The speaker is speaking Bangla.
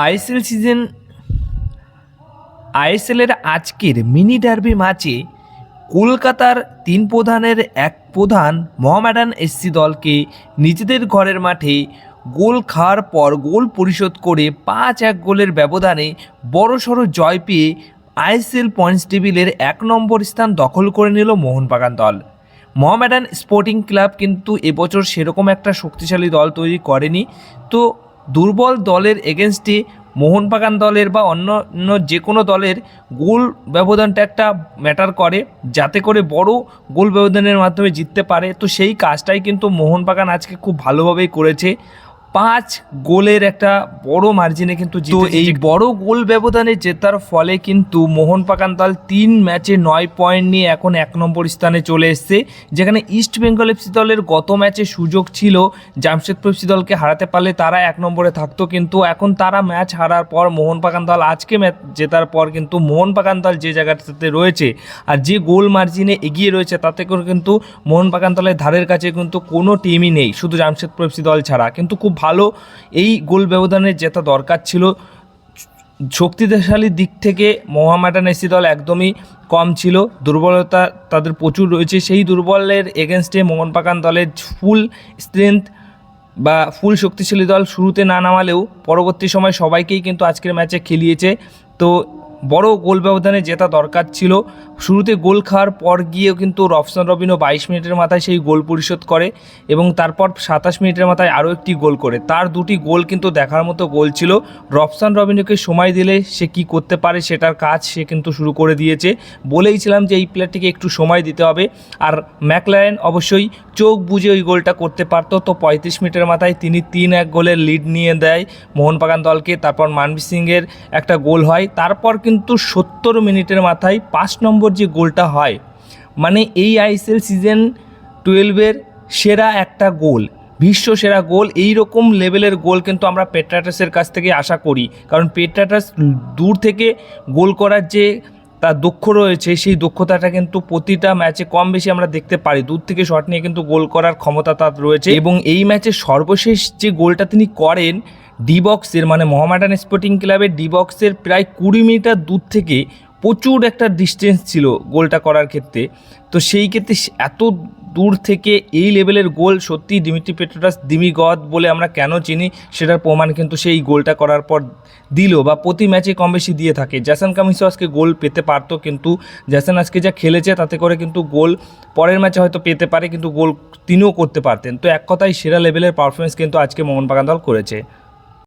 আইএসএল সিজন আইএসএলের আজকের মিনি ডার্বি ম্যাচে কলকাতার তিন প্রধানের এক প্রধান মোহামেডান এসসি দলকে নিজেদের ঘরের মাঠে গোল খাওয়ার পর গোল পরিশোধ করে 5-1 গোলের ব্যবধানে বড়সড় জয় পেয়ে আইএসএল পয়েন্টস টেবিলের 1 নম্বর স্থান দখল করে নিল মোহনবাগান দল। মোহামেডান স্পোর্টিং ক্লাব কিন্তু এবছর সেরকম একটা শক্তিশালী দল তৈরি করেনি, তো দুর্বল দলের এগেনস্টে মোহনবাগান দলের বা অন্য যে কোনো দলের গোল ব্যবধানটা একটা ম্যাটার করে, যাতে করে বড় গোল ব্যবধানের মাধ্যমে জিততে পারে। তো সেই কাজটাই কিন্তু মোহনবাগান আজকে খুব ভালোভাবেই করেছে। 5 গোলের একটা বড় মার্জিনে কিন্তু জিতেছে। এই বড় গোল ব্যবধানে জেতার ফলে কিন্তু মোহনবাগান দল 3 ম্যাচে 9 পয়েন্ট নিয়ে এখন 1 নম্বর স্থানে চলে এসছে, যেখানে ইস্ট বেঙ্গল এফসি দলের গত ম্যাচে সুযোগ ছিল জামশেদপুর এফসি দলকে হারাতে পারলে তারা 1 নম্বরে থাকতো, কিন্তু এখন তারা ম্যাচ হারার পর মোহনবাগান দল আজকে ম্যাচ জেতার পর কিন্তু মোহনবাগান দল যে জায়গাটাতে রয়েছে আর যে গোল মার্জিনে এগিয়ে রয়েছে তাতে করে কিন্তু মোহনবাগান দলের ধারের কাছে কিন্তু কোনো টিমই নেই, শুধু জামশেদপুর এফসি দল ছাড়া। কিন্তু খুব ভালো এই গোল ব্যবধানে জেতা দরকার ছিল। শক্তিশালী দিক থেকে মোহামেডান এসসি দল একদমই কম ছিল, দুর্বলতা তাদের প্রচুর রয়েছে। সেই দুর্বলের এগেনস্টে মোহনবাগান দলের ফুল স্ট্রেংথ বা ফুল শক্তিশালী দল শুরুতে না নামালেও পরবর্তী সময় সবাইকেই কিন্তু আজকের ম্যাচে খেলিয়েছে। তো বড় গোল ব্যবধানে জেতা দরকার ছিল। শুরুতে গোল খাওয়ার পর গিয়েও কিন্তু রফসান রবিনও 22 মিনিটের মাথায় সেই গোল পরিশোধ করে এবং তারপর 27 মিনিটের মাথায় আরও একটি গোল করে। তার দুটি গোল কিন্তু দেখার মতো গোল ছিল। রফসান রবিনোকে সময় দিলে সে কি করতে পারে সেটার কাজ সে কিন্তু শুরু করে দিয়েছে। বলেইছিলাম যে এই প্লেয়ারটিকে একটু সময় দিতে হবে, আর ম্যাকলারেন অবশ্যই চোখ বুঝে ওই গোলটা করতে পারতো। তো 35 মিনিটের মাথায় তিনি 3-1 গোলের লিড নিয়ে দেয় মোহনবাগান দলকে। তারপর মানবীর সিংয়ের একটা গোল হয়। তারপর কিন্তু 70 মিনিটের মাথায় 5 নম্বর যে গোলটা হয়, মানে এই আইএসএল সিজন 12-এর সেরা একটা গোল, বিশ্ব সেরা গোল। এই রকম লেভেলের গোল কিন্তু আমরা পেট্রাটাসের কাছ থেকে আশা করি, কারণ পেট্রাটাস দূর থেকে গোল করার যে তার দক্ষ রয়েছে সেই দক্ষতাটা কিন্তু প্রতিটা ম্যাচে কম বেশি আমরা দেখতে পারি। দূর থেকে শট নিয়ে কিন্তু গোল করার ক্ষমতা তার রয়েছে এবং এই ম্যাচে সর্বশেষ যে গোলটা তিনি করেন ডি বক্সের, মানে মোহামেডান স্পোর্টিং ক্লাবের ডি বক্সের প্রায় 20 মিটার দূর থেকে, প্রচুর একটা ডিস্টেন্স ছিল গোলটা করার ক্ষেত্রে। তো সেই ক্ষেত্রে এত দূর থেকে এই লেভেলের গোল সত্যি দিমিত্রি পেট্রাটাস দিমিগদ বলে আমরা কেন চিনি সেটার প্রমাণ কিন্তু সেই গোলটা করার পর দিল, বা প্রতি ম্যাচে কম বেশি দিয়ে থাকে। জ্যাসন কামিন্সও আজকে গোল পেতে পারতো, কিন্তু জ্যাসন আজকে যা খেলেছে তাতে করে কিন্তু গোল পরের ম্যাচে হয়তো পেতে পারে, কিন্তু গোল তিনিও করতে পারতেন। তো এক কথায় সেরা লেভেলের পারফরমেন্স কিন্তু আজকে মোহনবাগান দল করেছে।